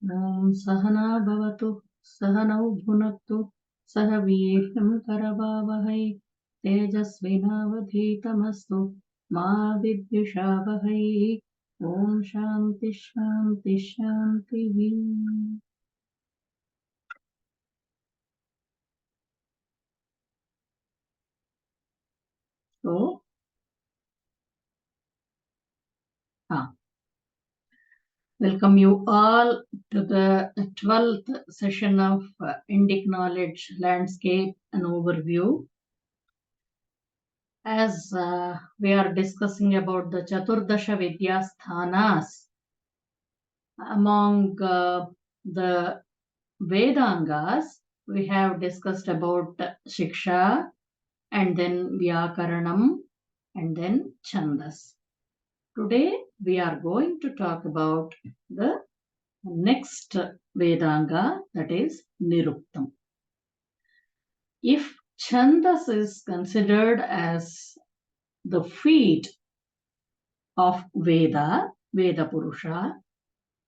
सहना भवतु सहनौ भुनक्तु सह वीर्यं करवावहै तेजस्विनावधीतमस्तु मा विद्विषावहै ॐ शान्ति शान्ति शान्तिः। So, welcome you all to the 12th session of Indic Knowledge Landscape and Overview. As we are discussing about the Chaturdasha Vidyasthanas, among the Vedangas, we have discussed about Shiksha and then Vyakaranam and then Chandas. Today we are going to talk about the next Vedanga, that is Niruktam. If Chandas is considered as the feet of Veda Purusha,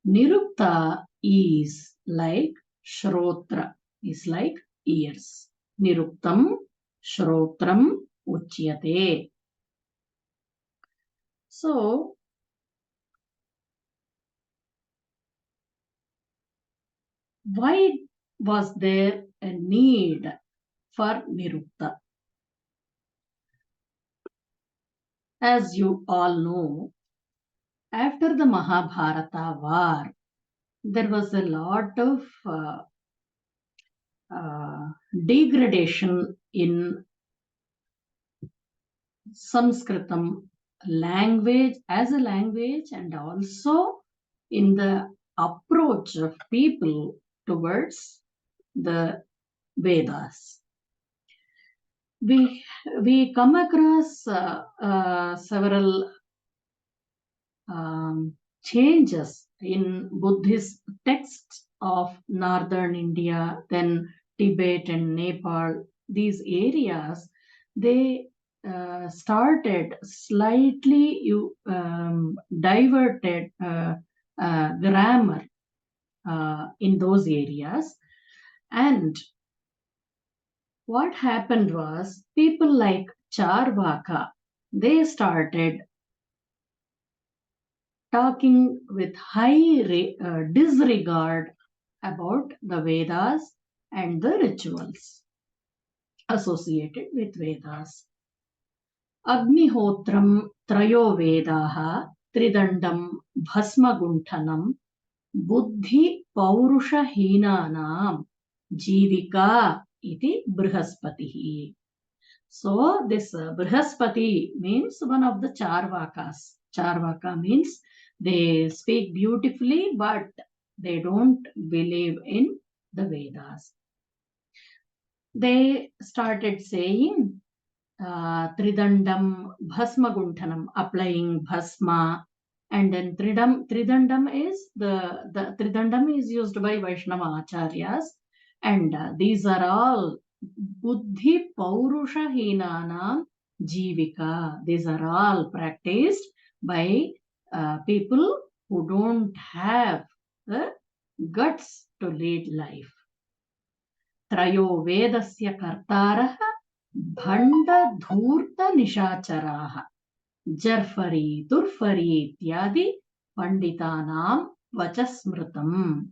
Nirukta is like Shrotra, is like ears. Niruktam Shrotram Uchyate. So, why was there a need for Nirukta? As you all know, after the Mahabharata war, there was a lot of degradation in Sanskritam language as a language, and also in the approach of people towards the Vedas. We come across several changes in Buddhist texts of northern India, then Tibet and Nepal. These areas, they started slightly diverted grammar in those areas. And what happened was, people like Charvaka, they started talking with high disregard about the Vedas and the rituals associated with Vedas. Agnihotram Trayo Vedaha Tridandam Bhasmagunthanam Buddhi Paurusha Hinanam Jivika iti Brihaspatihi. So this Brihaspati means one of the Charvakas. Charvaka means they speak beautifully, but they don't believe in the Vedas. They started saying Tridandam Bhasma Gunthanam, applying Bhasma, and then Tridandam is the Tridandam is used by Vaishnava Acharyas, and these are all Buddhi Paurusha Hinanam Jivika. These are all practiced by people who don't have the guts to lead life. Trayo Vedasya Kartarah Bhanda Dhurta Nishacharaha Jarfari Turfari Ityadi Panditanam Vachasmritam.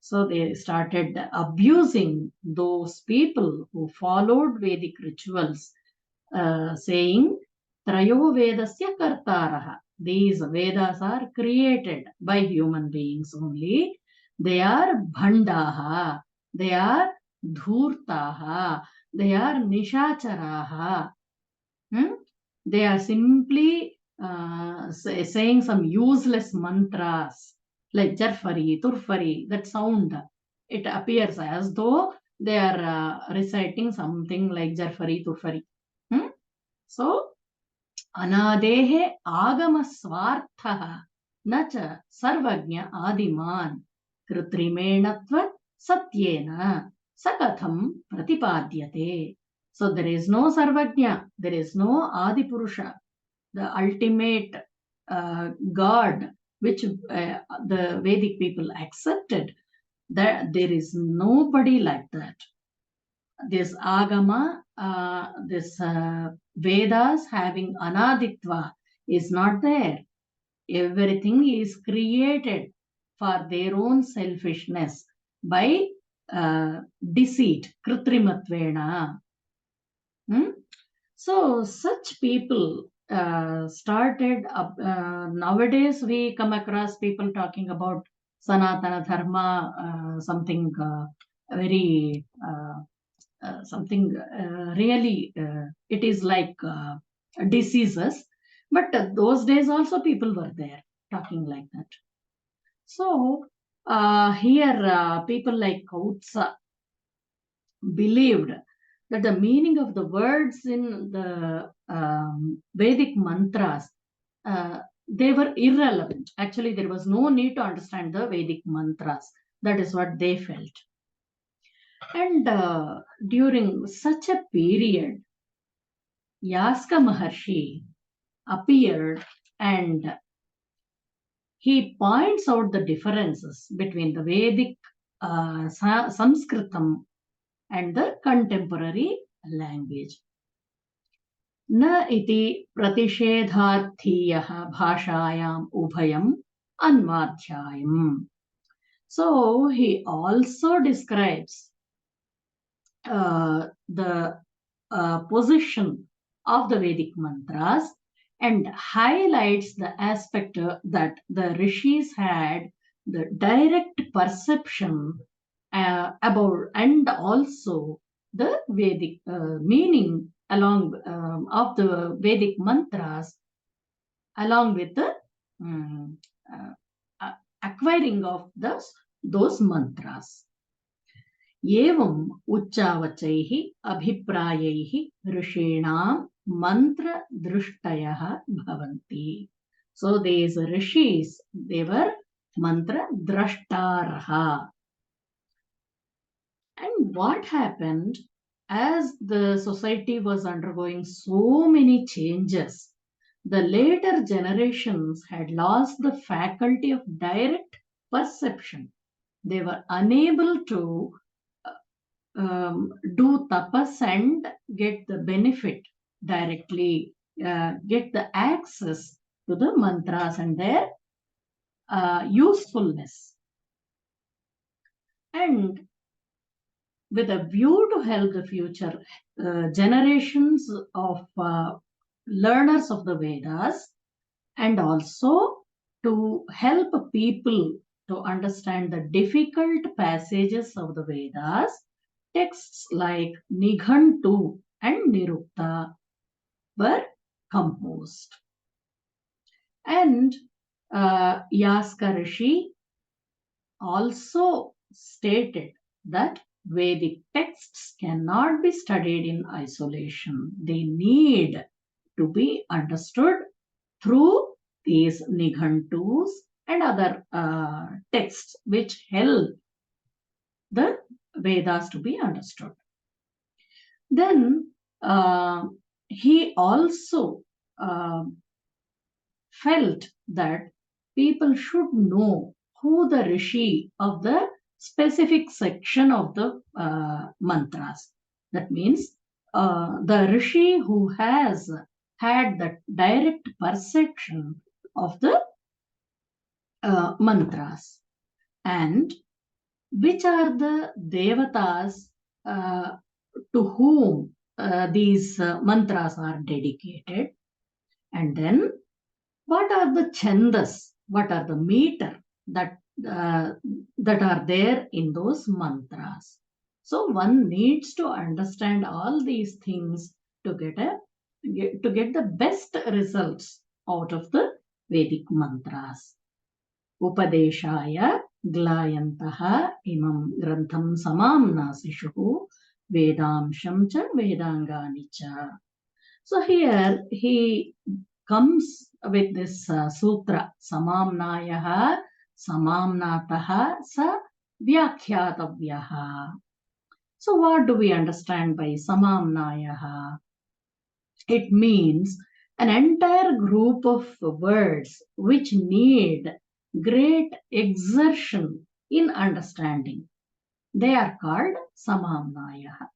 So they started abusing those people who followed Vedic rituals, saying Trayo Vedasya Kartaraha. These Vedas are created by human beings only. They are Bhandaha, they are Dhurtaha, they are Nishacharaha. They are simply saying some useless mantras like Jarfari, Turfari, that sound. It appears as though they are reciting something like Jarfari, Turfari. So, Anadehe Agama Swarthaha Nacha Sarvagnya Adiman Kritrimenatva Satyena Sakatham Pratipadyate. So there is no Sarvagnya, there is no Adipurusha, the ultimate God which the Vedic people accepted, that there is nobody like that. This Agama, this Vedas having Anaditva is not there. Everything is created for their own selfishness by deceit, kritrimatvena. So such people started, nowadays we come across people talking about Sanatana Dharma, something very, something really, it is like diseases. But those days also people were there talking like that. So here people like Kautsa believed that the meaning of the words in the Vedic mantras, they were irrelevant. Actually, there was no need to understand the Vedic mantras. That is what they felt. And during such a period, Yāska Maharshi appeared and he points out the differences between the Vedic Sanskritam and the contemporary language. Na iti pratishedarthiyah bhashayam ubhayam anmadhyayam. So he also describes the position of the Vedic mantras and highlights the aspect that the rishis had the direct perception about, and also the Vedic meaning along of the Vedic mantras, along with the acquiring of those mantras. एवं उच्चावचैः अभिप्रायैः ऋषीणां मन्त्रदृष्टयः भवन्ति. So these rishis, they were mantradrashtarah. And what happened, as the society was undergoing so many changes, the later generations had lost the faculty of direct perception. They were unable to do tapas and get the benefit directly, get the access to the mantras and their usefulness. And with a view to help the future generations of learners of the Vedas, and also to help people to understand the difficult passages of the Vedas, texts like Nighantu and Nirukta were composed. And Yāska Rishi also stated that Vedic texts cannot be studied in isolation. They need to be understood through these Nighantus and other texts which help the Vedas to be understood. Then he also felt that people should know who the rishi of the specific section of the mantras. That means the rishi who has had the direct perception of the mantras, and which are the devatas to whom these mantras are dedicated, and then what are the chandas, what are the meter that are there in those mantras. So one needs to understand all these things to get the best results out of the Vedic mantras. Upadeshaya glayantaha imam grantham samamnasishuhu vedamsham cha vedangani cha. So here he comes with this sutra, samamnayaha samamnataha sa vyakhyatavyaha. So what do we understand by samamnayaha? It means an entire group of words which need great exertion in understanding. They are called samamnayaha.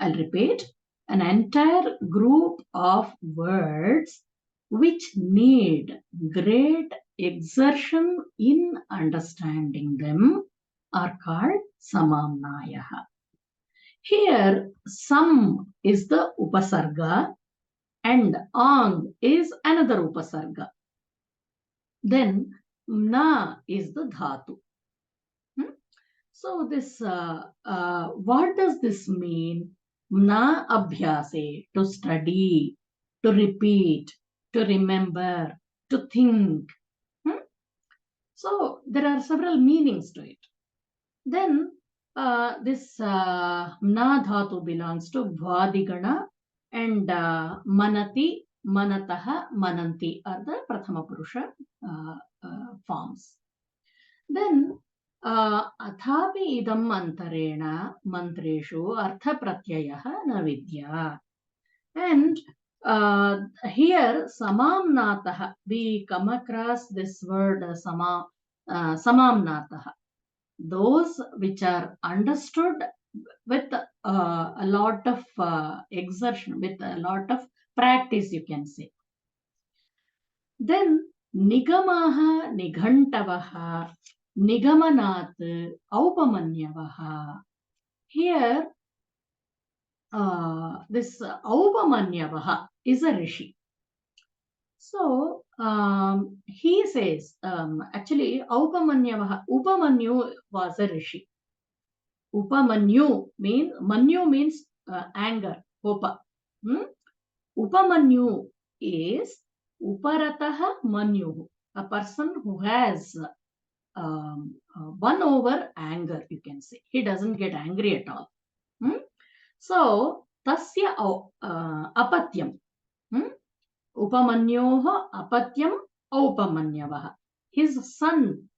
I'll repeat, an entire group of words which need great exertion in understanding them are called samamnayaha. Here, sam is the upasarga and ang is another upasarga. Then na is the dhatu. So this, what does this mean? Na abhyase, to study, to repeat, to remember, to think. So there are several meanings to it. Then this na dhatu belongs to bhadigana and manati, manataha, mananti are the prathama purusha forms. Then athapi idam antarena mantreshu artha pratyayah na vidya. And here samamnatah, we come across this word samamnatah, those which are understood with a lot of exertion, with a lot of practice, you can say. Then nigamaha nighantavaha nigamanat aupamanyavaha. Here this aupamanyavaha is a rishi. So he says, actually aupamanyavaha, Upamanyu was a rishi. Upamanyu means anger, kopa. Upamanyu is uparataha manyu, a person who has won over anger, you can say. He doesn't get angry at all. So tasya apatyam. Upamanyoha apatyam aupamanyavaha. His son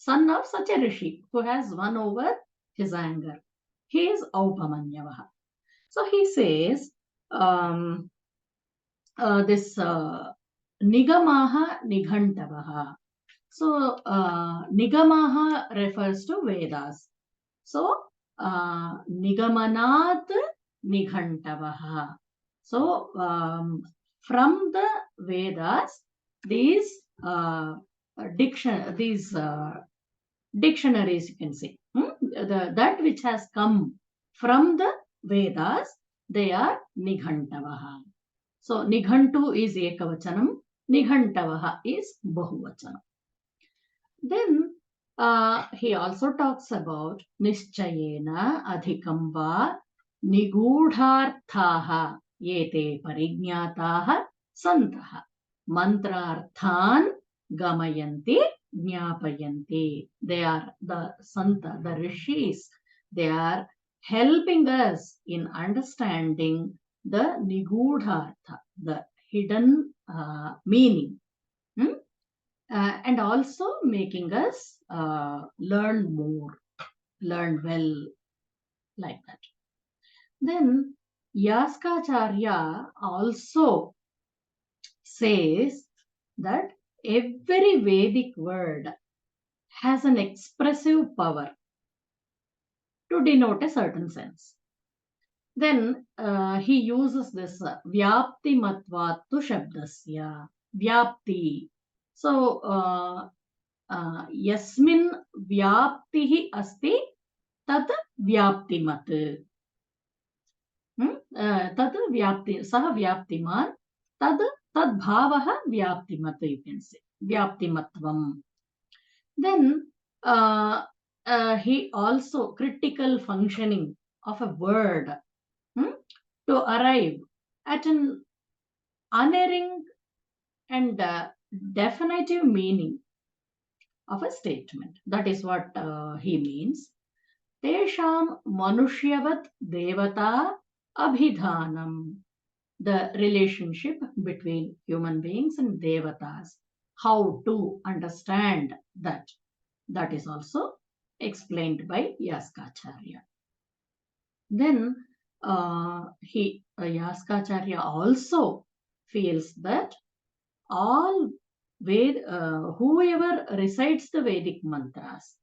of such a rishi who has won over his anger. He is aupamanyavaha. So he says this nigamaha nighantavaha. So nigamaha refers to Vedas. So nigamanat nighantavaha. So from the Vedas, these dictionaries, you can say, that which has come from the Vedas, they are nighantavaha. So nighantu is ekavachanam, nighantavaha is bahuvachanam. Then he also talks about nischayena adhikam va nigudharthaha yete parignataha santaha mantrarthan gamayanti jnapayanti. They are the santa, the rishis. They are helping us in understanding the nigudhartha, the hidden meaning. And also making us learn more, learn well, like that. Then Yāskacharya also says that every Vedic word has an expressive power to denote a certain sense. Then he uses this vyapti matvattu shabdasya, vyapti. So yasmin vyaptihi asti tat vyaptimat. Tat vyapti, saha vyaptiman, tad bhavaha vyaptimat, you can say, vyaptimatvam. Then he also critical functioning of a word to arrive at an unerring and definitive meaning of a statement. That is what he means. Tesham manushyavat devata abhidhanam. The relationship between human beings and devatas. How to understand that. That is also explained by Yāskacharya. Then Yāskacharya also feels that all whoever recites the Vedic mantras,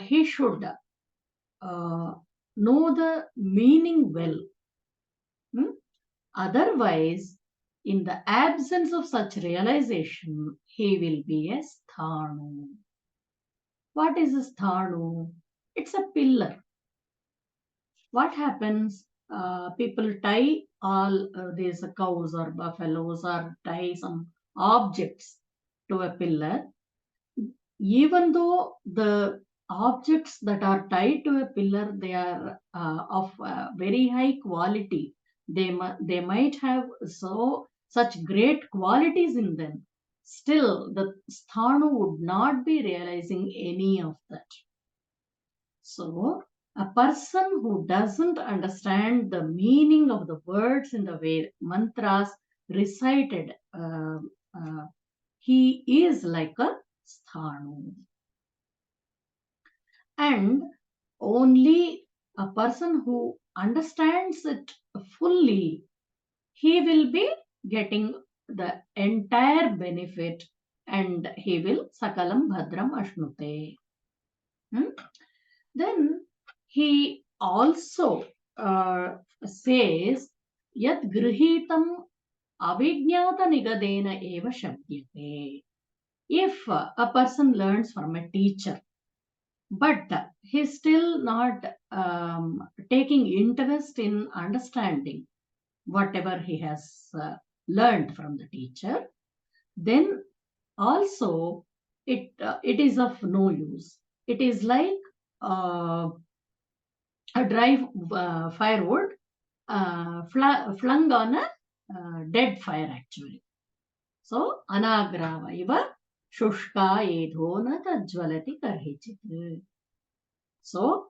he should know the meaning well. Otherwise, in the absence of such realization, he will be a sthanu. What is a sthanu? It's a pillar. What happens? People tie all these cows or buffaloes or tie some objects to a pillar. Even though the objects that are tied to a pillar, they are of very high quality. They might have such great qualities in them. Still, the sthanu would not be realizing any of that. So, a person who doesn't understand the meaning of the words in the way mantras recited, he is like a sthanu. And only a person who understands it fully, he will be getting the entire benefit, and he will sakalam bhadram ashnute. Then he also says yat grihitam avijnata nigadena eva shabdyate. If a person learns from a teacher, but he's still not taking interest in understanding whatever he has learned from the teacher, then also it is of no use. It is like a dry firewood flung on a dead fire actually. So anagrava iva shushka edhona tajvalati karhichit. So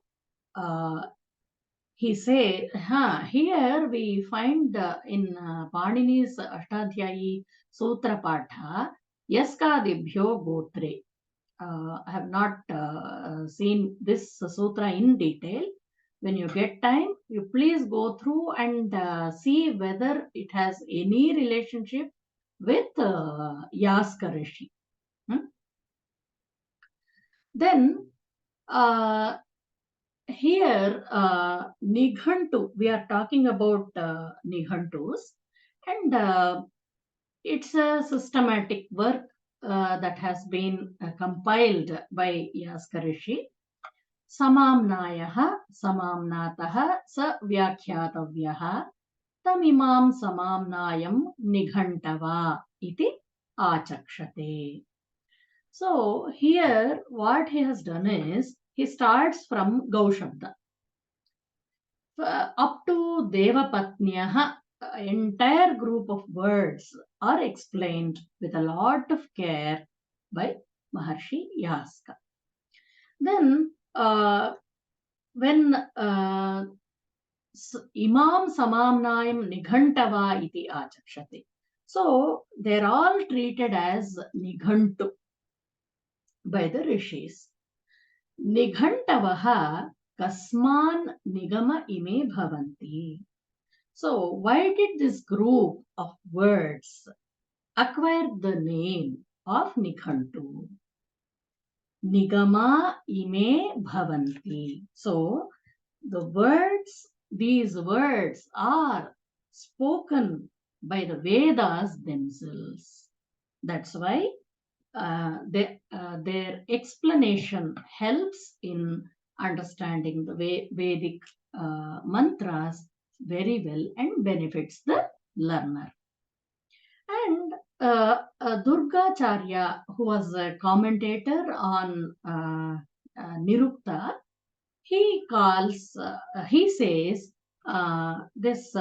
he say, here we find in Panini's Ashtadhyayi Sutra Patha, Yaskadibhyo Gotre. I have not seen this sutra in detail. When you get time, you please go through and see whether it has any relationship with Yāska Rishi. Then here Nighantu, we are talking about Nighantus, and it's a systematic work that has been compiled by Yāska Rishi. Samamnayaha samamnataha sa vyakhyatavyah tamimam samamnayam nighantava iti achakshate. So here what he has done is he starts from Gau Shabda up to Devapatnyaha. Entire group of words are explained with a lot of care by Maharshi Yāska. Then when Imam Samamnayam Nighantava iti achakshate. So they're all treated as Nighantu by the rishis. Nighantavaha kasman nigama ime bhavanti. So why did this group of words acquire the name of Nighantu? Nigama ime bhavanti. So these words are spoken by the Vedas themselves. That's why their explanation helps in understanding the Vedic mantras very well and benefits the learner. And Durgacharya, who was a commentator on Nirukta, he says this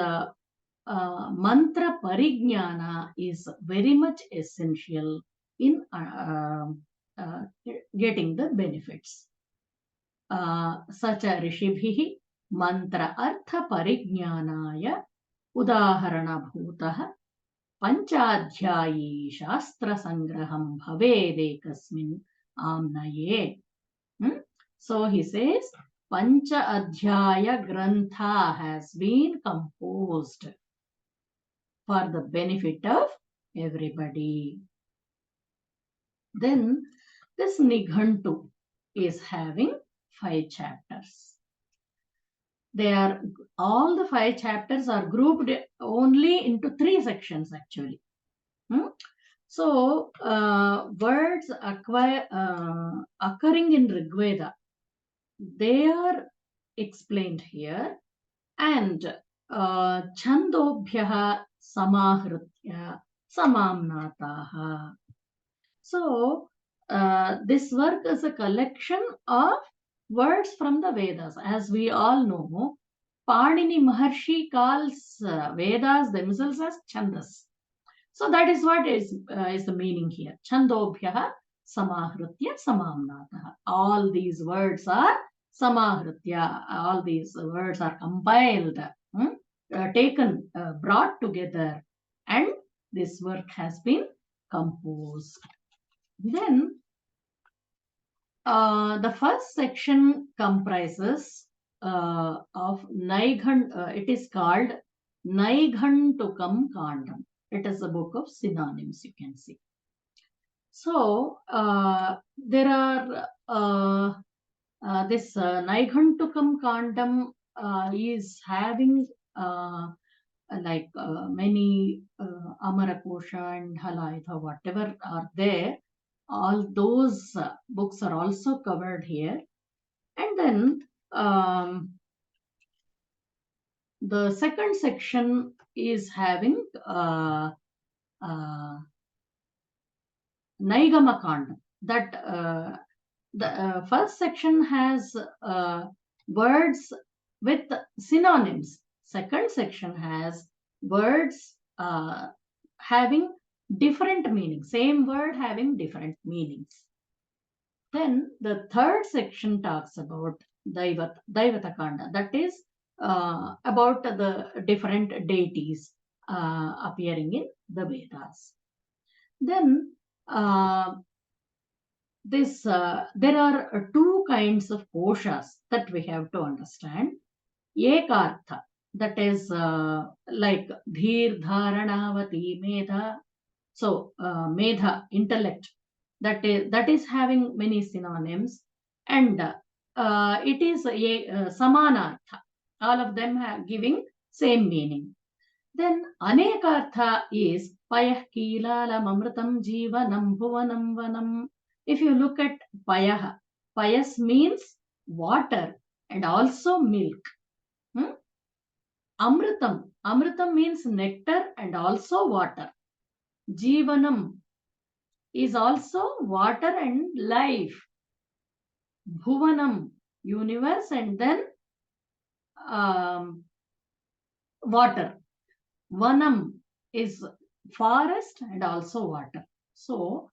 mantra parijnana is very much essential in getting the benefits. Sacha rishibhihi mantra artha parijnanaya udaharana bhutah panchadhyayi shastra sangraham bhavedekasmin amnaye. So he says Pancha Adhyaya Grantha has been composed for the benefit of everybody. Then this Nighantu is having 5 chapters. They are, all the 5 chapters are grouped only into 3 sections actually. So words occurring in Rigveda, they are explained here, and Chandobhyaha Samahritya Samamnataha. So this work is a collection of words from the Vedas. As we all know, Panini Maharshi calls Vedas themselves as Chandas. So that is what is the meaning here. Chandobhyaha Samahritya Samamnataha. All these words are Samahritya. All these words are compiled, taken, brought together, and this work has been composed. Then the first section comprises of it is called Nighantukam Kandam. It is a book of synonyms, you can see. So there are this Nighantukam Kandam is having many Amarakosha and Halayatha, whatever are there. All those books are also covered here. And then the second section is having Naigama Kanda. That the first section has words with synonyms. Second section has words having different meanings. Same word having different meanings. Then the third section talks about Daivata Kanda. That is about the different deities appearing in the Vedas. Then there are 2 kinds of koshas that we have to understand. Ekartha, that is like Dhir, Dharanavati, Medha. So Medha, intellect, that is having many synonyms, and it is a Samanartha. All of them are giving same meaning. Then Anekartha is Payah Kilalam Amritam Jivanam Bhuvanam Vanam. If you look at Payah, Payas means water and also milk. Amritam, Amritam means nectar and also water. Jivanam is also water and life. Bhuvanam, universe, and then water. Vanam is forest and also water. So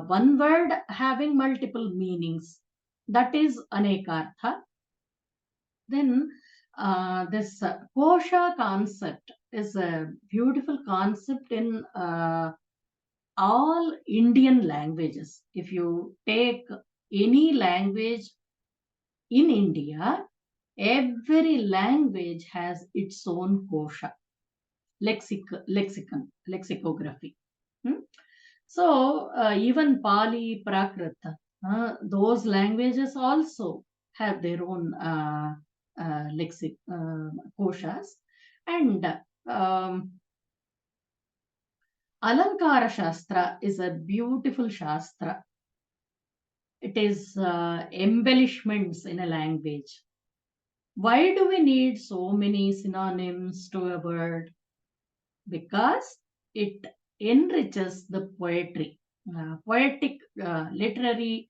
one word having multiple meanings, that is Anekartha. Then this kosha concept is a beautiful concept in all Indian languages. If you take any language in India, every language has its own kosha, lexicography. So even Pali, Prakrit, those languages also have their own koshas. And Alankara Shastra is a beautiful Shastra. It is embellishments in a language. Why do we need so many synonyms to a word? Because it enriches the poetry, poetic, literary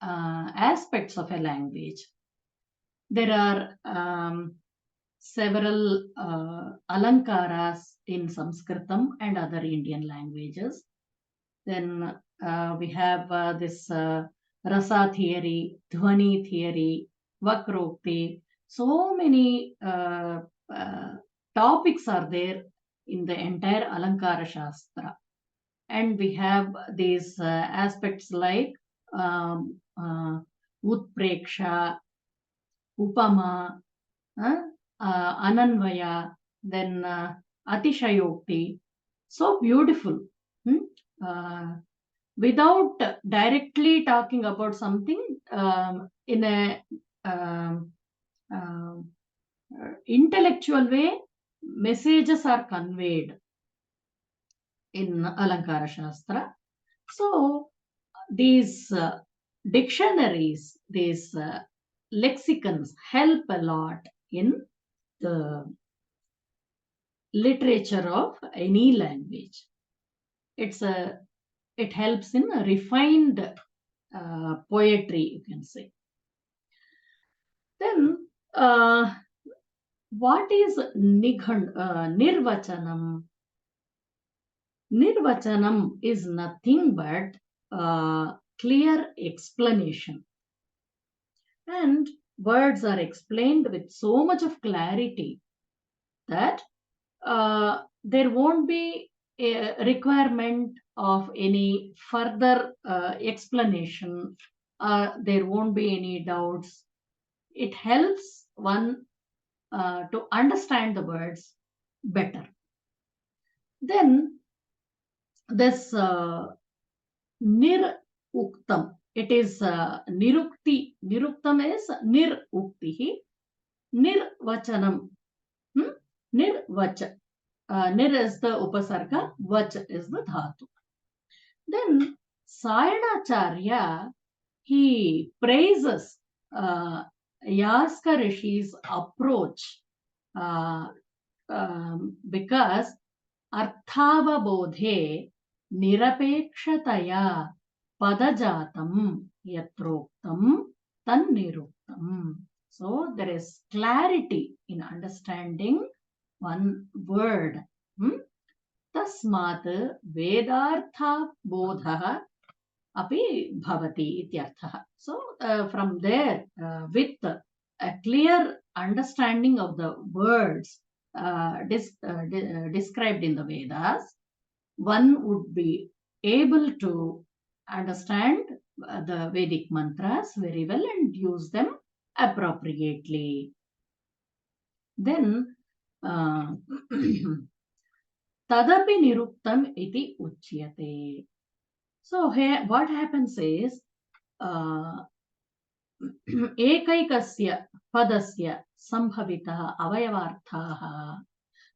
aspects of a language. There are several alankaras in Sanskritam and other Indian languages. Then we have this rasa theory, dhvani theory, vakrokti. So many topics are there in the entire Alankara Shastra. And we have these aspects like Utpreksha, Upama, Ananvaya, then Atishayokti. So beautiful. Without directly talking about something, in a um, um, intellectual way, messages are conveyed in Alankara Shastra. So these dictionaries, these lexicons help a lot in the literature of any language. It helps in a refined poetry, you can say. Then what is nirvachanam? Nirvachanam is nothing but clear explanation. And words are explained with so much of clarity that there won't be a requirement of any further explanation. There won't be any doubts. It helps one to understand the words better. Then this NIRUKTAM, it is Nirukti. Niruktam is NIRUKTI. Nirvachanam. Nirvacha. Nir is the upasarga, vach is the dhatu. Then Sayanacharya, he praises Yāska Rishi's approach because Arthavabodhe Nirapekshataya Padajatam Yatroktam Tanniruktam. So there is clarity in understanding one word. Tasmat Vedartha Bodha api bhavati ityarthah. So from there, with a clear understanding of the words described in the Vedas, one would be able to understand the Vedic mantras very well and use them appropriately. Then tadapi niruktam iti uchyate. So here what happens is ekaikasya padasya sambhavitah avayavarthaah.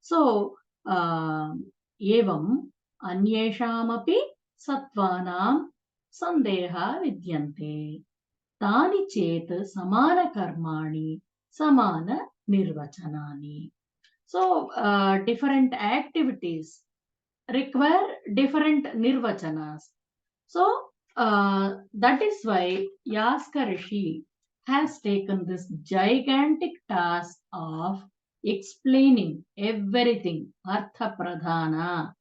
So evam anyeshamapi sattvanam sandeha vidyante. Tani chet samana karmani samana nirvachanani. So different activities require different nirvachanas. So that is why Yāska Rishi has taken this gigantic task of explaining everything, Artha Pradhana,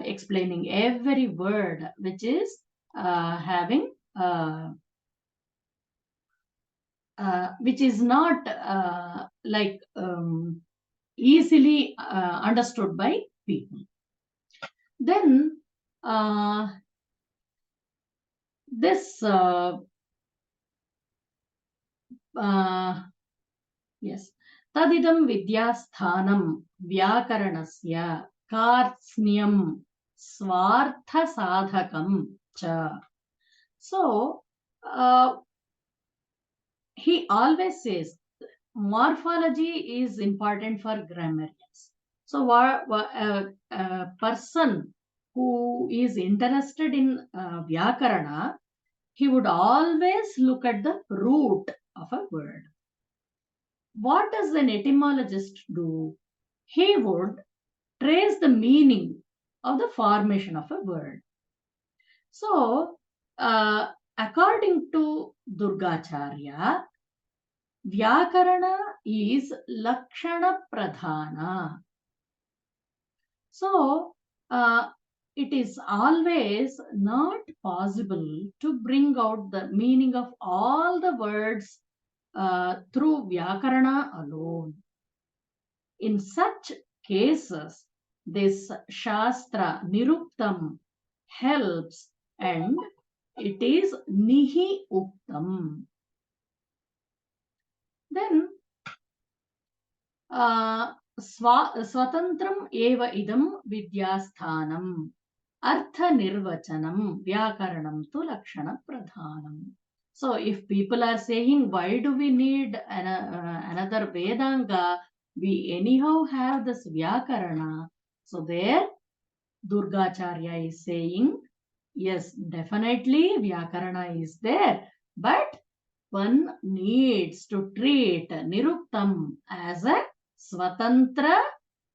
explaining every word which is having which is not like easily understood by people. Then this yes, tadidam vidyasthanam vyakaranasya kartsnyam swartha sadhakam cha. So he always says morphology is important for grammarians. So a person who is interested in vyakarana, he would always look at the root of a word. What does an etymologist do? He would trace the meaning of the formation of a word. So, according to Durgacharya, Vyakarana is Lakshana Pradhana. So, it is always not possible to bring out the meaning of all the words through Vyakarana alone. In such cases, this Shastra Niruktam helps, and it is Nihi Uktam. Then Swatantram eva idam vidyasthanam. Artha nirvachanam vyakaranam tu lakshana pradhanam. So if people are saying, why do we need another Vedanga? We anyhow have this Vyakarana. So there Durgacharya is saying, yes, definitely Vyakarana is there, but one needs to treat Niruktam as a Swatantra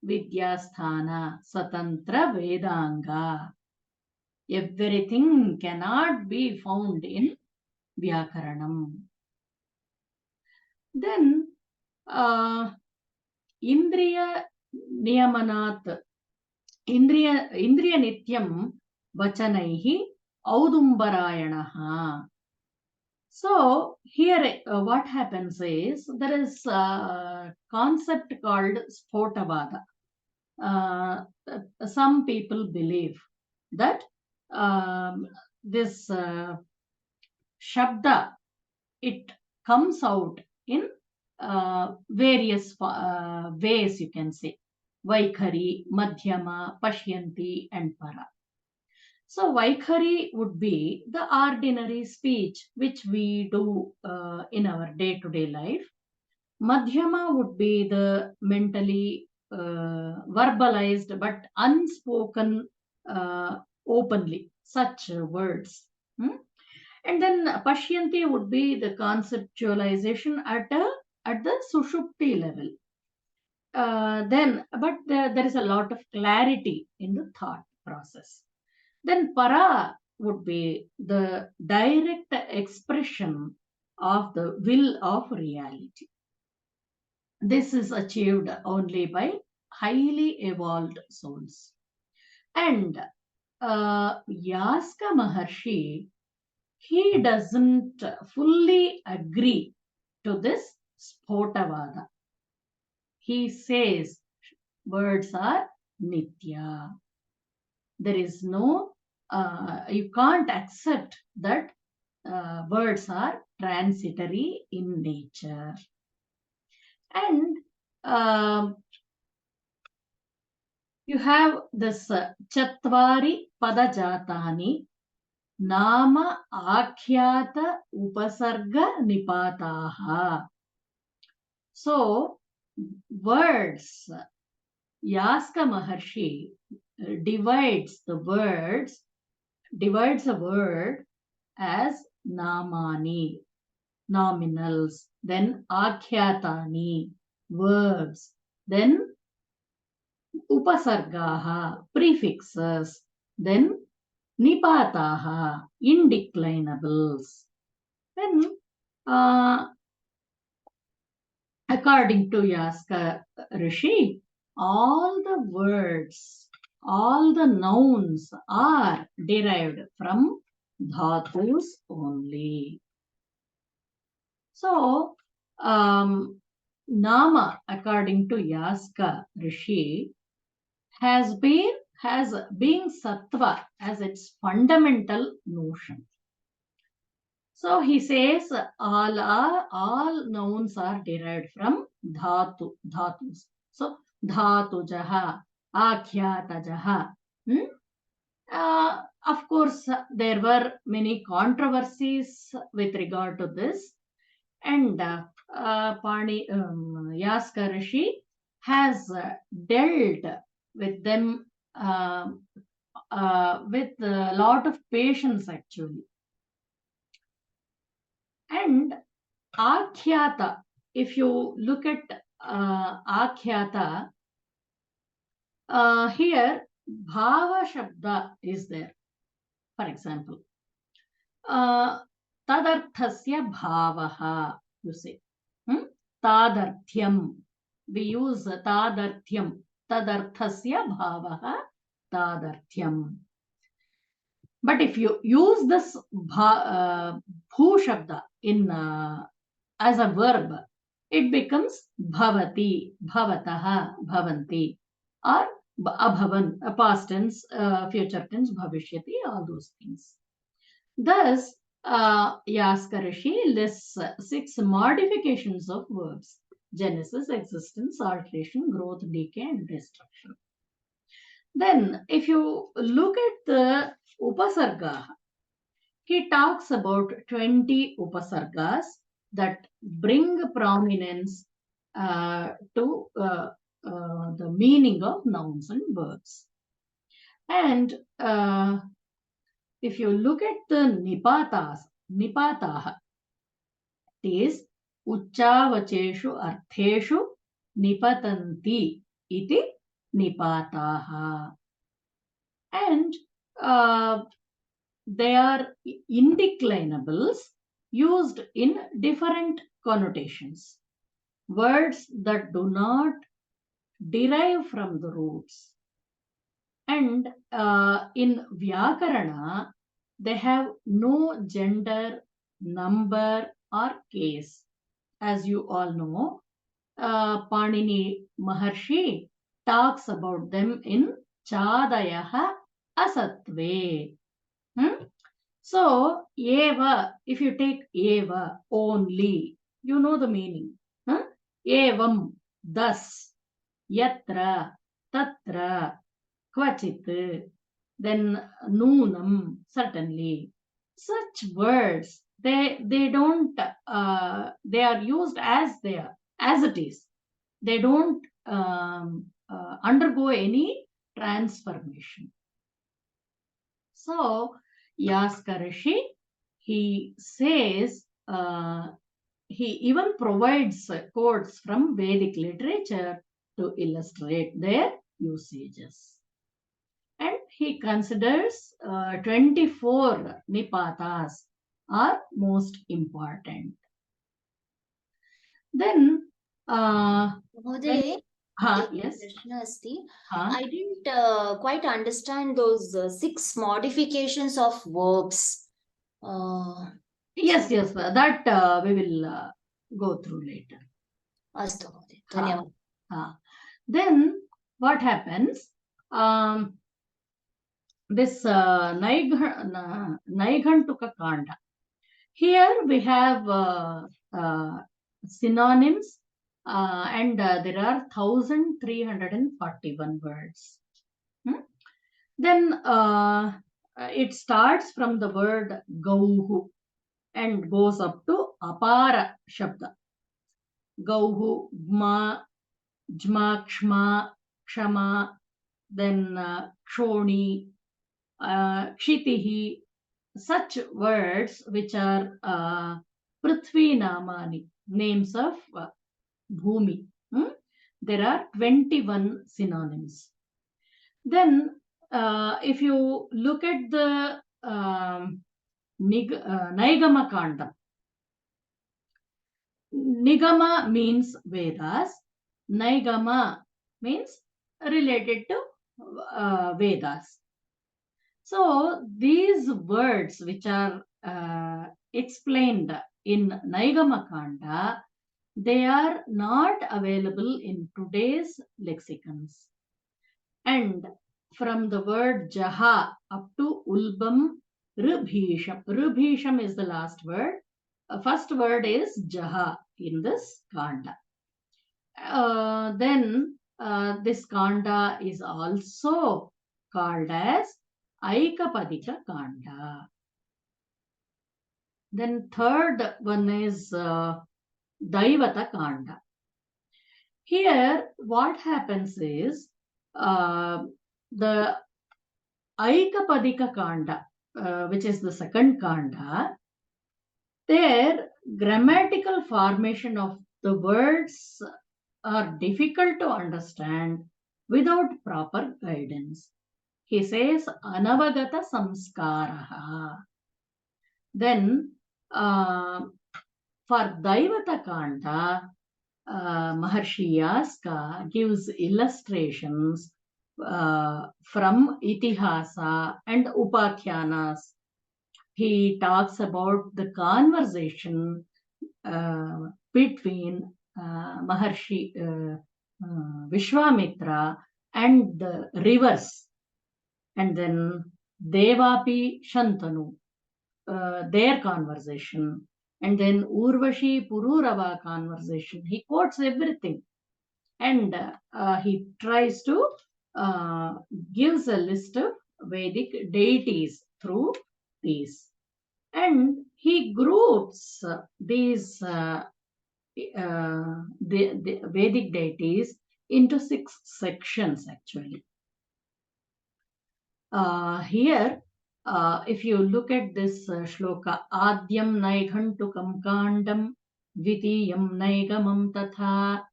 Vidyasthana, Swatantra Vedanga. Everything cannot be found in Vyakaranam. Then, Indriya Niyamanat, Indriya Nityam Vachanaihi Audumbarayanaha. So here what happens is there is a concept called Spotavada. Some people believe that this Shabda, it comes out in various ways, you can say. Vaikhari, Madhyama, Pashyanti, and Para. So Vaikhari would be the ordinary speech which we do in our day-to-day life. Madhyama would be the mentally verbalized but unspoken openly, such words. And then Pashyanti would be the conceptualization at the Sushupti level. But there is a lot of clarity in the thought process. Then Para would be the direct expression of the will of reality. This is achieved only by highly evolved souls. And Yaska Maharshi, he doesn't fully agree to this Spotavada. He says words are Nitya. There is no, you can't accept that words are transitory in nature. And you have this Chatvari Padajatani Nama Akhyata Upasarga Nipataha. So, words, Yaska Maharshi divides a word as namani, nominals, then akhyatani, verbs, then upasargaha, prefixes, then nipataha, indeclinables. Then according to Yaska Rishi, all the words, all the nouns are derived from dhatus only. So, Nama, according to Yaska Rishi, has been sattva as its fundamental notion. So he says all nouns are derived from dhatus. So dhatujaha, akhyatajaha. Of course, there were many controversies with regard to this, and Yaska Rishi has dealt with them with a lot of patience, actually. And Akhyata, if you look at Akhyata, here Bhava Shabda is there. For example, Tadarthasya Bhavaha, you say. Tadarthyam. We use Tadarthyam. Tadarthasya Bhavaha, Tadarthyam. But if you use this Bhu Shabda in as a verb, it becomes Bhavati, Bhavataha, Bhavanti, or Abhavan, past tense, future tense, Bhavishyati, all those things. Thus, Yaska Rishi lists 6 modifications of verbs. genesis, existence, alteration, growth, decay, and destruction. Then, if you look at the Upasarga, he talks about 20 Upasargas that bring prominence to the meaning of nouns and verbs. And if you look at the Nipataha, it is Uchavacheshu Artheshu Nipatanti iti Nipataha. And they are indeclinables used in different connotations. Words that do not derive from the roots. And in Vyakarana, they have no gender, number, or case. As you all know, Panini Maharshi talks about them in Chadayaha Asatve. So, Eva, if you take Eva only, you know the meaning. Evam, thus, Yatra, Tatra, Kvachit, then Noonam, certainly. Such words, they don't, they are used as they are, as it is. They don't undergo any transformation. So, Yāska Rishi, he says, he even provides quotes from Vedic literature to illustrate their usages. And he considers 24 Nipatas are most important. Then, Mahoday, yes. I didn't quite understand those 6 modifications of verbs. Yes, that we will go through later. Astu, Dhanyavad. Then what happens? This Naigantuka Kanda. Here we have synonyms, and there are 1,341 words. Then it starts from the word Gauhu and goes up to Apara Shabda. Gauhu, Gma, Jma, Kshma, Kshama, then Kshoni, Kshitihi, such words which are Prithvi Namani, names of Bhumi. There are 21 synonyms. Then, if you look at the Naigama Kanda, Nigama means Vedas, Naigama means related to Vedas. So, these words which are explained in Naigama Kanda, they are not available in today's lexicons. And from the word Jaha up to Ulbam, Rubhisham. Rubhisham is the last word. First word is Jaha in this Kanda. Then this Kanda is also called as Aikapadika Kanda. Then third one is Daivata Kanda. Here what happens is the Aikapadika Kanda, which is the second Kanda, their grammatical formation of the words are difficult to understand without proper guidance. He says Anavagata Samskaraha. Then for Daivata Kanda, Maharshi Yāska gives illustrations from Itihasa and Upakhyanas. He talks about the conversation between Maharshi Vishwamitra and the rivers, and then Devapi Shantanu, their conversation, And then Urvashi Pururava conversation. He quotes everything. And he tries to gives a list of Vedic deities through these. And he groups these the Vedic deities into 6 sections actually. Here, if you look at this shloka, Adyam Naighantukam Kandam, Dvitiyam Naigamam Tatha,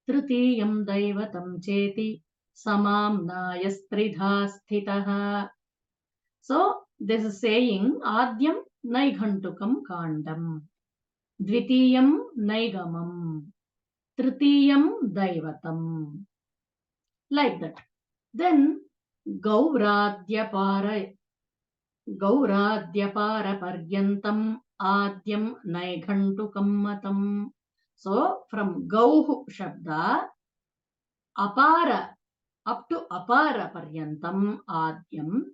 Tritiyam Daivatam Cheti, Samam Nayastridha Sthitaha. So, this is saying Adyam Naighantukam Kandam, Dvitiyam Naigamam, Tritiyam Daivatam. Like that. Then, Gauradhyapara Adyam Naighantukam Matam. So from Gauh Shabda, Apara, up to Apara Paryantam Adyam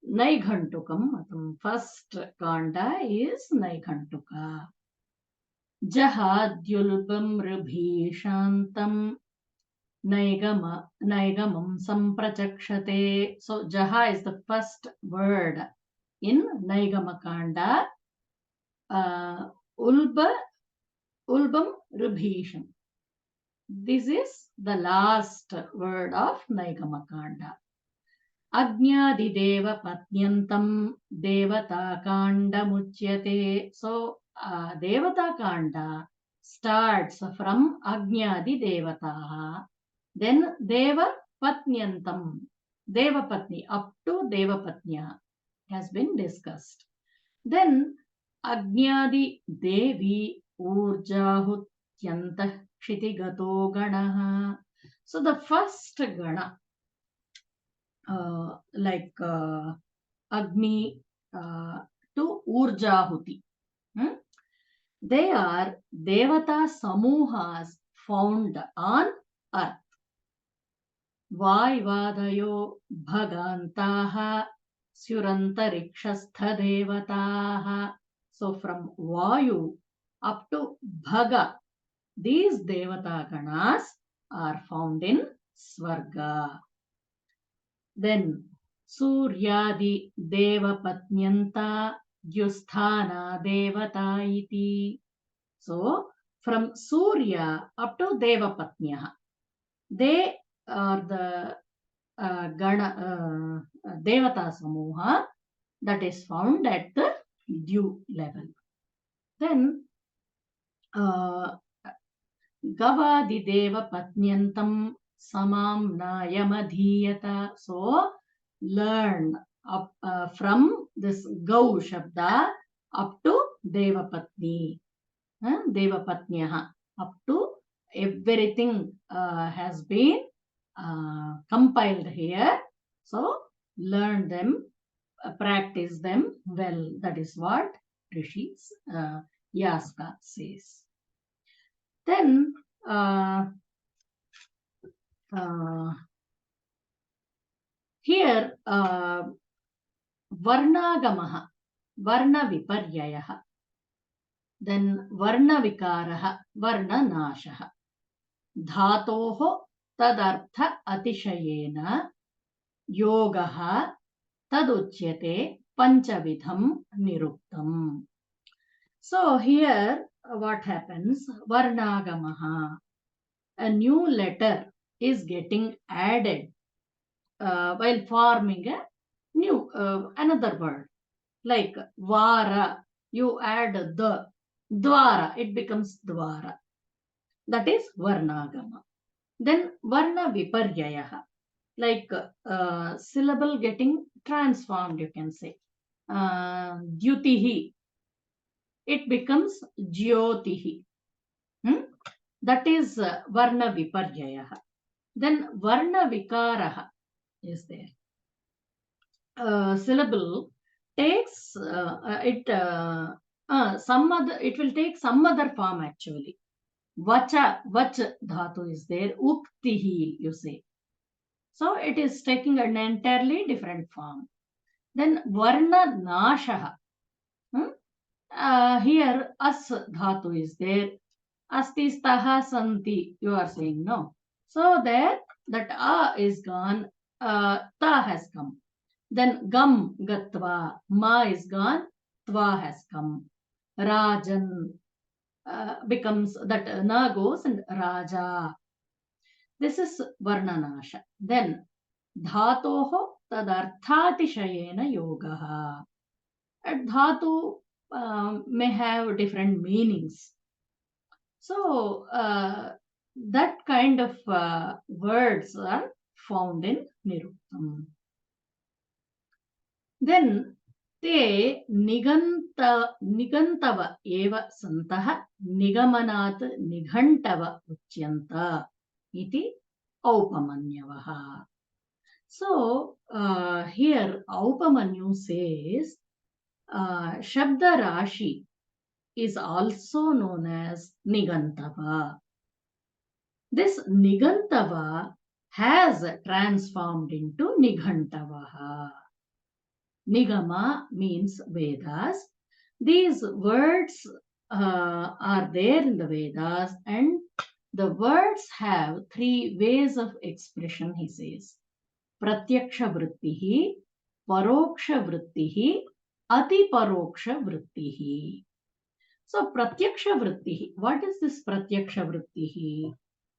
Naighantukam Matam. First Kanda is Naighantuka. Jahadyulbam Ribhishantam Naigamam Samprachakshate. So Jaha is the first word in Naigamakanda. Ulbam Ribhisham. This is the last word of Naigamakanda. Agnyadideva Patnyantam Devata Kanda Muchyate. So Devata Kanda starts from Agnyadi Devataha. Then Deva Patnyantam, Deva Patni, up to Deva Patnya has been discussed. Then Agnyadi Devi Urjahutyantah Kshitigato Ganaha. So the first Gana, like Agni to Urjahuti, they are Devata Samuhas found on earth. Vaivadayo Bhagantaha Syurantarikshastha Devataha. So from Vayu up to Bhaga, these Devata Ganas are found in Swarga. Then Suryadi Devapatnyanta Yusthana Devata iti. So from Surya up to Devapatnya, they are the Gana Devata Samuha that is found at the dew level. Then Gavadi Deva Patnyantam Samam Nayamadhiyata. So learn up, from this Gau Shabda up to Devapatni. Devapatnyaha. Up to everything has been compiled here. So learn them, practice them well. That is what Rishis Yāska says. Then here Varnagamaha, Varna Viparyayaha. Then Varna Vikaraha, Varna Nashaha. Dhatoho Tadartha Atishayena Yogaha Taduchyate Panchavidham Niruktam. So here what happens? Varnagamaha. A new letter is getting added while forming a new another word. Like Vara, you add the Dwara, it becomes Dwara. That is Varnagama. Then Varna Viparyayaha, like syllable getting transformed, you can say. Dyutihi, it becomes Jyotihi. That is Varna Viparyayaha. Then Varna Vikaraha is there. Syllable takes it will take some other form actually. Vacha, vach dhatu is there. Uktihi, you say. So it is taking an entirely different form. Then Varna Nashaha. here as dhatu is there. Asti staha santi, you are saying no. So there that a is gone, ta has come. Then gam gatva, ma is gone, tva has come. Rajan becomes that na goes and raja. This is varnanasha. Then dhatoho tadarthatishayena yogaha. Dhatu may have different meanings. So that kind of words are found in Niruktam. Then te nigantava eva santah nigamanat nighantava uchyanta iti aupamanyavaha. So here Aupamanyu says Shabda Rashi is also known as Nigantava. This Nigantava has transformed into Nighantavaha. Nigama means Vedas. These words are there in the Vedas, and the words have three ways of expression, he says. Pratyaksha vrittihi, paroksha vrittihi, ati paroksha vrittihi. So pratyaksha vrittihi, what is this pratyaksha vrittihi?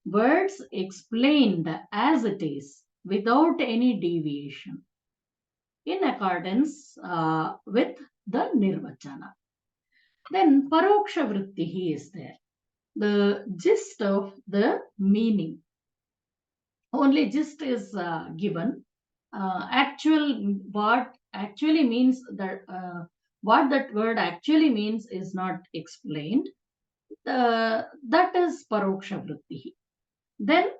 Words explained as it is without any deviation in accordance with the nirvachana. Then paroksha vrittihi is there. The gist of the meaning. Only gist is given. What actually means that what that word actually means is not explained. That is paroksha vrittihi. Then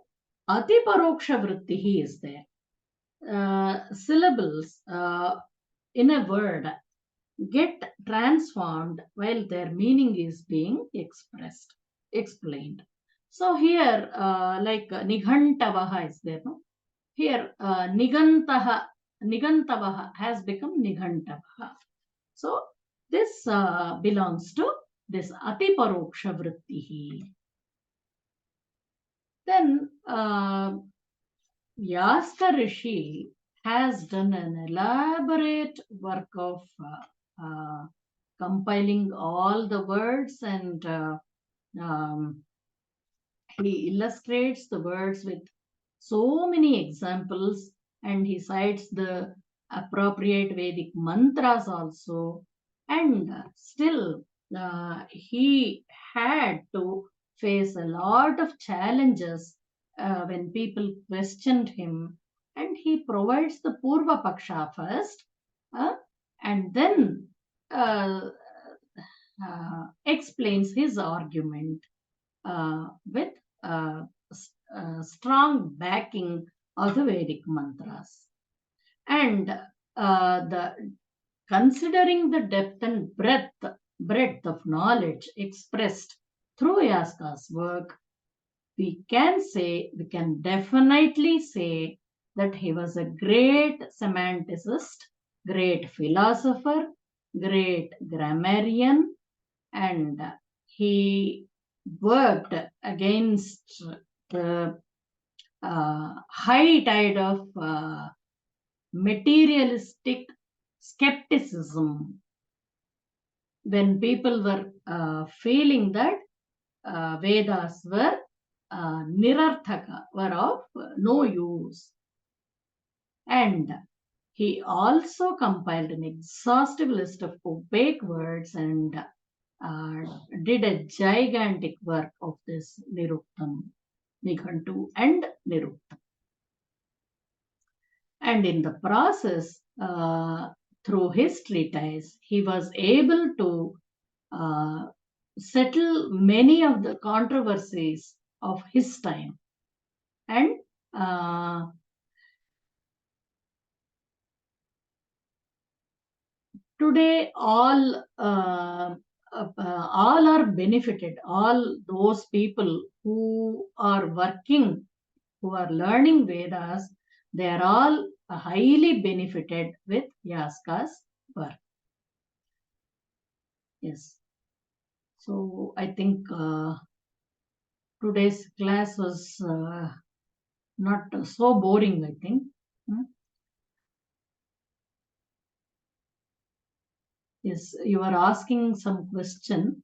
ati paroksha vrittihi is there. Syllables in a word get transformed while their meaning is being explained. So here, like nighantavaha is there, no? Here, nigantavaha has become nighantavaha. So this belongs to this ati paroksha vrittihi. Then Yāska Rishi has done an elaborate work of compiling all the words, and he illustrates the words with so many examples, and he cites the appropriate Vedic mantras also. And still, he had to face a lot of challenges when people questioned him. And he provides the Purva Paksha first, and then explains his argument with strong backing of the Vedic mantras. And considering the depth and breadth of knowledge expressed through Yaska's work, we can definitely say that he was a great semanticist, great philosopher, great grammarian, and he worked against the high tide of materialistic skepticism when people were feeling that Vedas were nirarthaka, were of no use. And he also compiled an exhaustive list of opaque words and did a gigantic work of this Niruktam, Nighantu and Niruktam. And in the process, through his treatise, he was able to settle many of the controversies of his time. And today, all are benefited. All those people who are working, who are learning Vedas, they are all highly benefited with Yaska's work. Yes. So I think today's class was not so boring, I think. Yes, you are asking some question.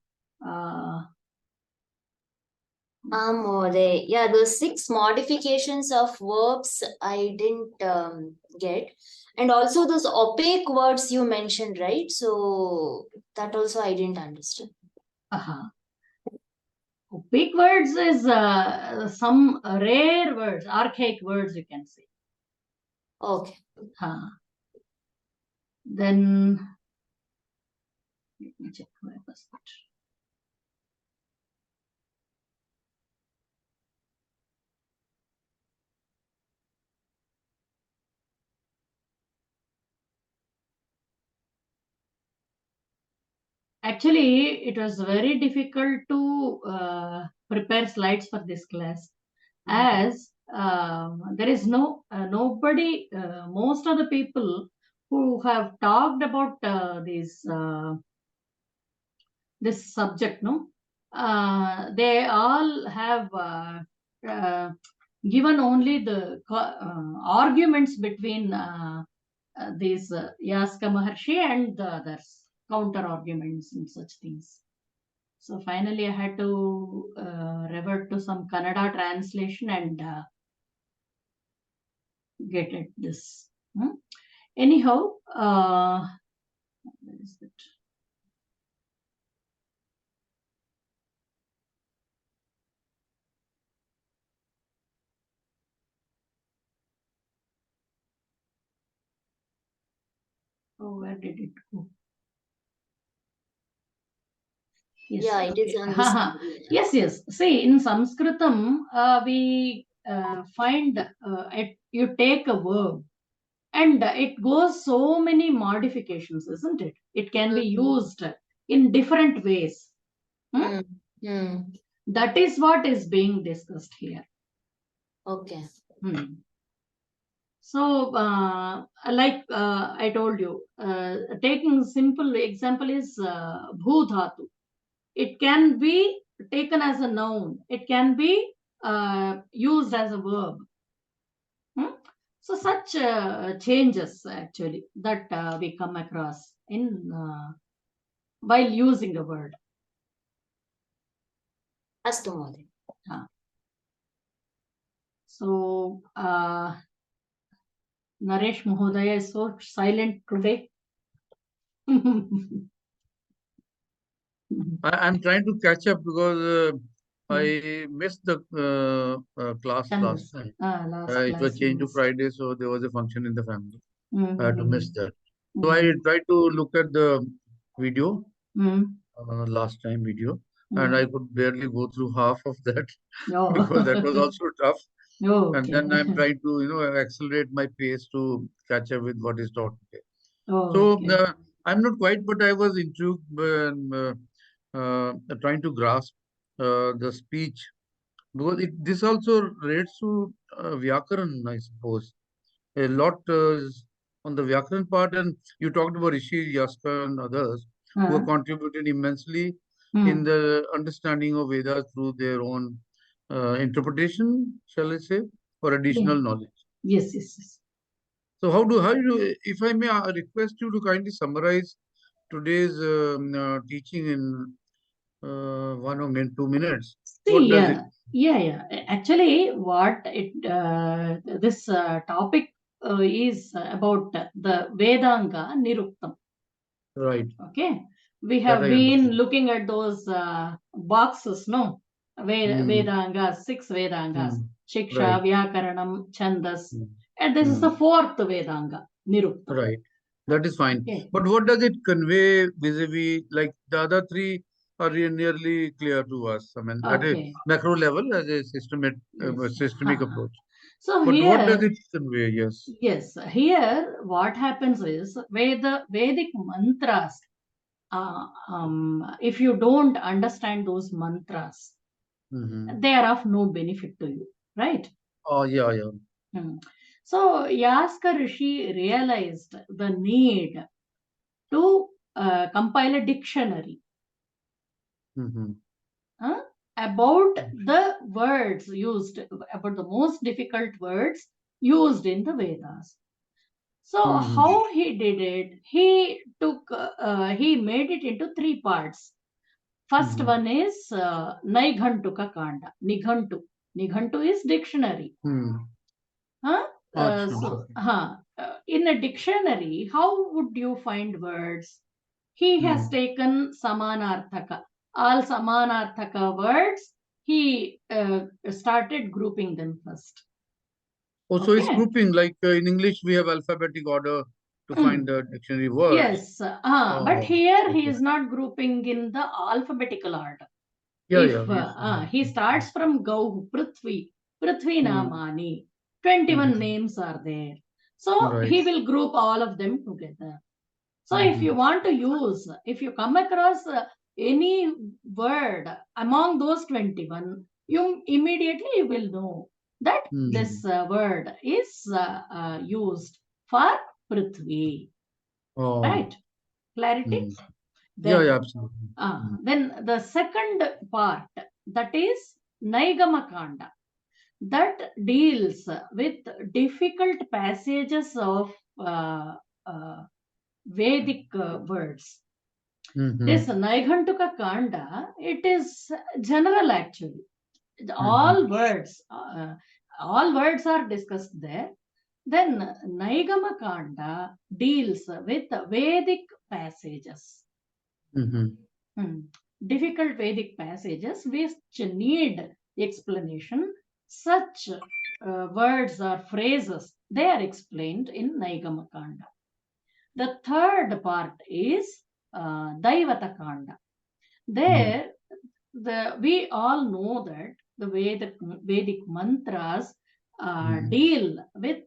Yeah, those 6 modifications of verbs I didn't get. And also those opaque words you mentioned, right? So that also I didn't understand. Opaque words is some rare words, archaic words, you can say. Okay. Then let me check where was that. Actually, it was very difficult to prepare slides for this class, as there is nobody, most of the people who have talked about this subject, they all have given only the arguments between these Yaska Maharshi and the others, counter arguments and such things. So finally, I had to revert to some Kannada translation and get at this. Anyhow, where is it? Oh, where did it go? Yes, yeah, it is on this. Yes. See, in Sanskritam, we find you take a verb and it goes so many modifications, isn't it? It can be used in different ways. That is what is being discussed here. Okay. So, like I told you, taking simple example is bhudhatu. It can be taken as a noun. It can be used as a verb. So such changes actually that we come across in while using a word. Astu Mahoday. So Naresh Mahodaya is so silent today. I'm trying to catch up because I missed the class last time. It was changed to Friday, so there was a function in the family. I had to miss that. So I tried to look at the video, last time video, and I could barely go through half of that because that was also tough. And then I'm trying to, accelerate my pace to catch up with what is taught today. So I'm not quite, but I was intrigued trying to grasp the speech because this also relates to Vyakaran, I suppose. A lot on the Vyakaran part, and you talked about Sage Yāska and others who have contributed immensely in the understanding of Vedas through their own interpretation, shall I say, or additional knowledge. Yes. So how do you, if I may request you to kindly summarize today's teaching in 1 or 2 minutes? See, yeah. Actually, what this topic is about the Vedanga Niruktam. Right. Okay. We have been looking at those boxes, no? Vedangas, 6 Vedangas. Shiksha, Vyakaranam, Chandas. And this is the 4th Vedanga, Niruktam. Right. That is fine. Okay. But what does it convey vis-a-vis, like the other 3 are nearly clear to us. I mean, at a macro level, as a systemic approach. So but here, what does it convey? Yes. Here, what happens is Vedic mantras. If you don't understand those mantras, they are of no benefit to you, right? Oh, yeah. So Yaska Rishi realized the need to compile a dictionary about the words used, about the most difficult words used in the Vedas. So how he did it? He took, he made it into 3 parts. First one is Nighantuka Kanda. Nighantu. Nighantu is dictionary. In a dictionary, how would you find words? He has taken Samanarthaka. All Samanarthaka words, he started grouping them first. Oh, so it's grouping, like in English, we have alphabetic order to find the dictionary words. Yes, but here he is not grouping in the alphabetical order. He starts from Gauh, Prithvi Namani, 21 names are there. So he will group all of them together. So if you want to use, if you come across any word among those 21, you immediately will know that this word is used for Prithvi. Right? Clarity? Then, absolutely. Then the second part, that is Naigamakanda, that deals with difficult passages of Vedic words. This Naigantuka Kanda, it is general actually. All words are discussed there. Then Naigama Kanda deals with Vedic passages. Difficult Vedic passages which need explanation. Such words or phrases, they are explained in Naigama Kanda. The third part is Daivata Kanda. There, we all know that the Vedic mantras deal with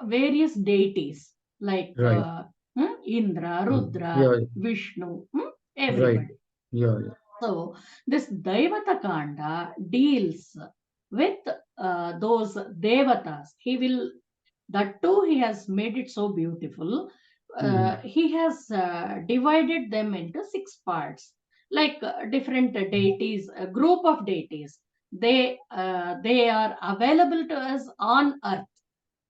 various deities like Indra, Rudra, Vishnu, everybody. So this Daivata Kanda deals with those devatas. That too he has made it so beautiful. He has divided them into 6 parts, like different deities, a group of deities. They are available to us on earth.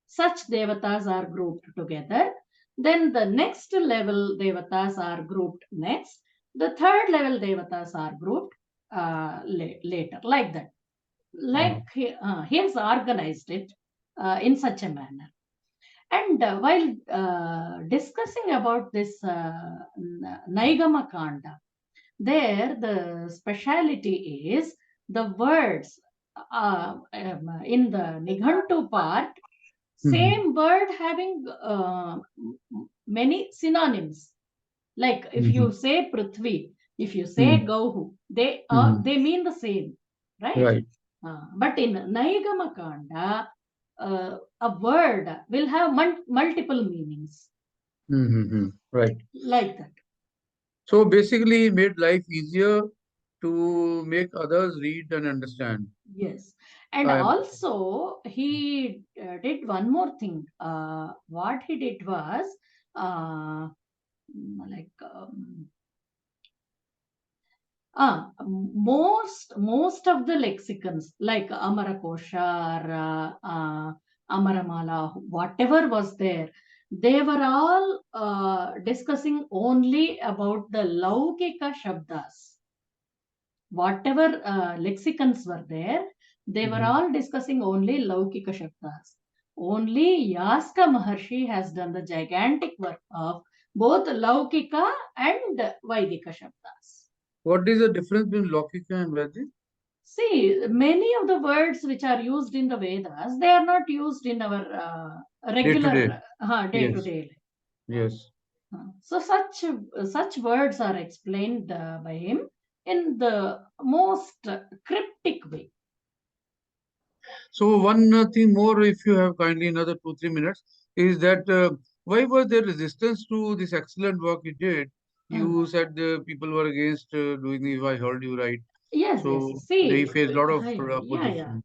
Such devatas are grouped together. Then the next level devatas are grouped next. The third level devatas are grouped later, like that. Like he has organized it in such a manner. And while discussing about this Naigama Kanda, there the speciality is the words in the Nighantu part, same word having many synonyms. Like if you say Prithvi, if you say Gauhu, they mean the same, right? But in Naigama Kanda, a word will have multiple meanings. Right. Like that. So basically, it made life easier to make others read and understand. Yes. And also, he did one more thing. What he did was, like, most of the lexicons, like Amarakosha or Amaramala, whatever was there, they were all discussing only about the Laukika Shabdas. Whatever lexicons were there, they were all discussing only Laukika Shabdas. Only Yāska Maharshi has done the gigantic work of both Laukika and Vaidika Shabdas. What is the difference between Laukika and Vedic? See, many of the words which are used in the Vedas, they are not used in our regular day-to-day. Yes. So such words are explained by him in the most cryptic way. So one thing more, if you have kindly another 2-3 minutes, is that why was there resistance to this excellent work he did? You said people were against doing it, if I heard you right. Yes, so yes. See, they faced a lot of opposition.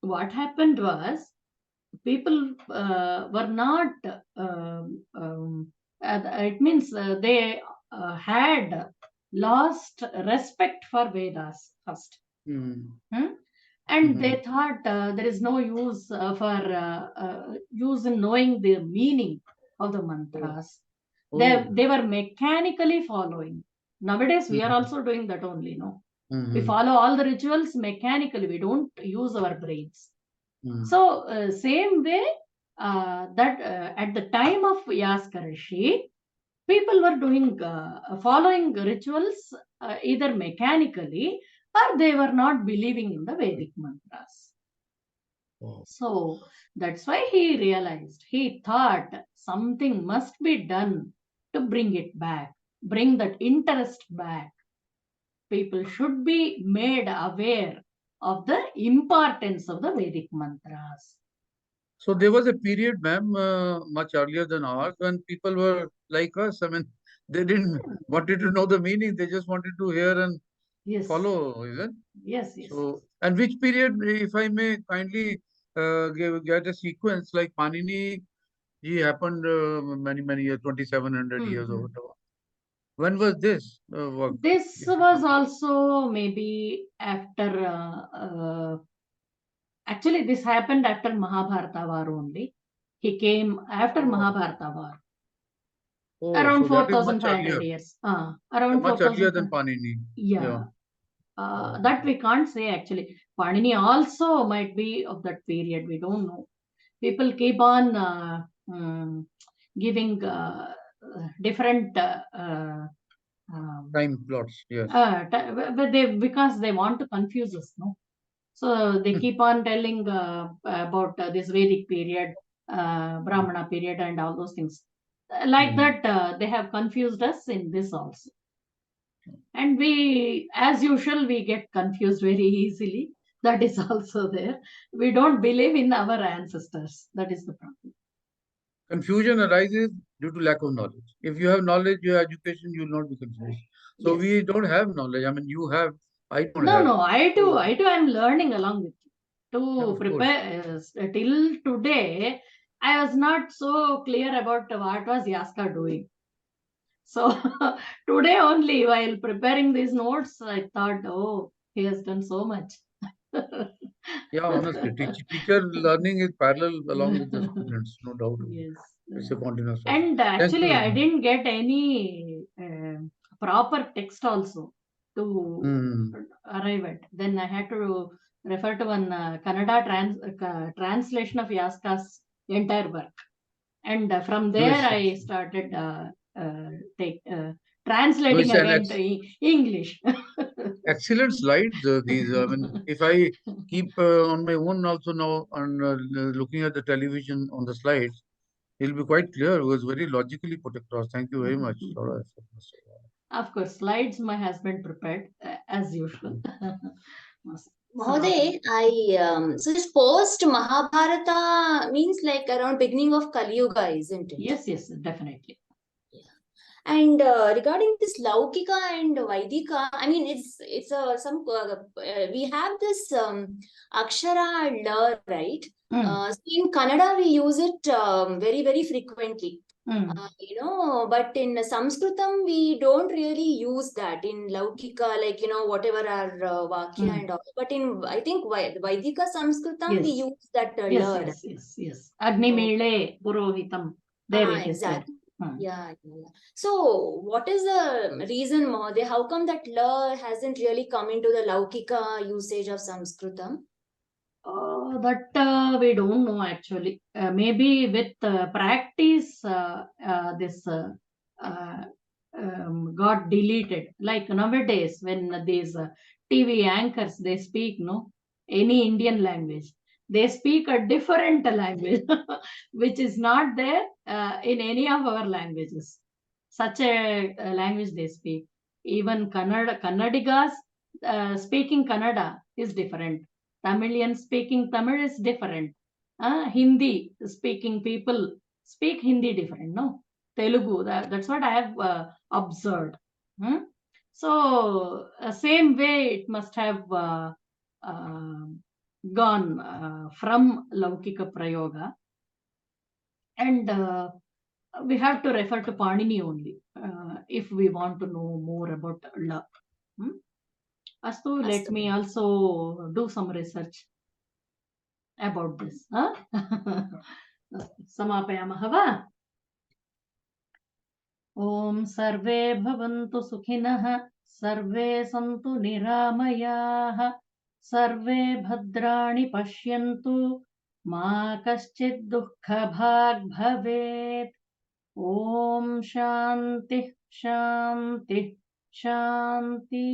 What happened was, people were not, it means they had lost respect for Vedas first. And they thought there is no use use in knowing the meaning of the mantras. They were mechanically following. Nowadays, we are also doing that only, no? We follow all the rituals mechanically. We don't use our brains. So, same way that at the time of Yāska Rishi, people were doing following rituals either mechanically or they were not believing in the Vedic mantras. So that's why he realized, he thought something must be done to bring it back, bring that interest back. People should be made aware of the importance of the Vedic mantras. So there was a period, ma'am, much earlier than ours, when people were like us. I mean, they didn't wanted to know the meaning. They just wanted to hear and follow, is it? Yes. So, and which period, if I may kindly get a sequence, like Panini ji happened many years, 2700 years or whatever. When was this work? This was also maybe after, actually this happened after Mahabharata war only. He came after Mahabharata war. Around 4,500 years. Around much earlier than Panini. Yeah. That we can't say actually. Panini also might be of that period. We don't know. People keep on giving different time plots, yes. Because they want to confuse us, no? So they keep on telling about this Vedic period, Brahmana period, and all those things. Like that, they have confused us in this also. And we, as usual, we get confused very easily. That is also there. We don't believe in our ancestors. That is the problem. Confusion arises due to lack of knowledge. If you have knowledge, your education, you will not be confused. So we don't have knowledge. I mean, you have, I don't have. No, I do. I'm learning along with you. To prepare till today, I was not so clear about what was Yāska doing. So today only, while preparing these notes, I thought, oh, he has done so much. Yeah, honestly, teacher learning is parallel along with the students, no doubt. Yes. It's a continuous process. And actually, I didn't get any proper text also to arrive at. Then I had to refer to one Kannada translation of Yāska's entire work. And from there, I started translating again to English. Excellent slides, these. I mean, if I keep on my own also now and looking at the television on the slides, it'll be quite clear. It was very logically put across. Thank you very much. Of course, slides my husband prepared as usual. Mahoday, so this post Mahabharata means like around beginning of Kali Yuga, isn't it? Yes, definitely. And regarding this Laukika and Vaidika, I mean, it's we have this Akshara La, right? So in Kannada, we use it very, very frequently. But in Sanskritam, we don't really use that. In Laukika, like, whatever our Vakya and all. But in, I think, Vaidika Sanskritam, we use that La. Yes. Agni Mele Purohitam. There it is. Exactly. Yeah. So, what is the reason, Mahoday? How come that La hasn't really come into the Laukika usage of Sanskritam? That we don't know actually. Maybe with practice, this got deleted. Like nowadays, when these TV anchors, they speak, any Indian language. They speak a different language, which is not there in any of our languages. Such a language they speak. Even Kannadigas speaking Kannada is different. Tamilian speaking Tamil is different. Hindi speaking people speak Hindi different, no? Telugu, that's what I have observed. So, same way it must have gone from Laukika Prayoga. And we have to refer to Panini only if we want to know more about la. Astu, let me also do some research about this. Samapayamaha va? Om sarve bhavantu sukhinah, sarve santu niramayah, sarve bhadrani pashyantu, ma kaschid dukkha bhag bhavet. Om shanti shanti shanti.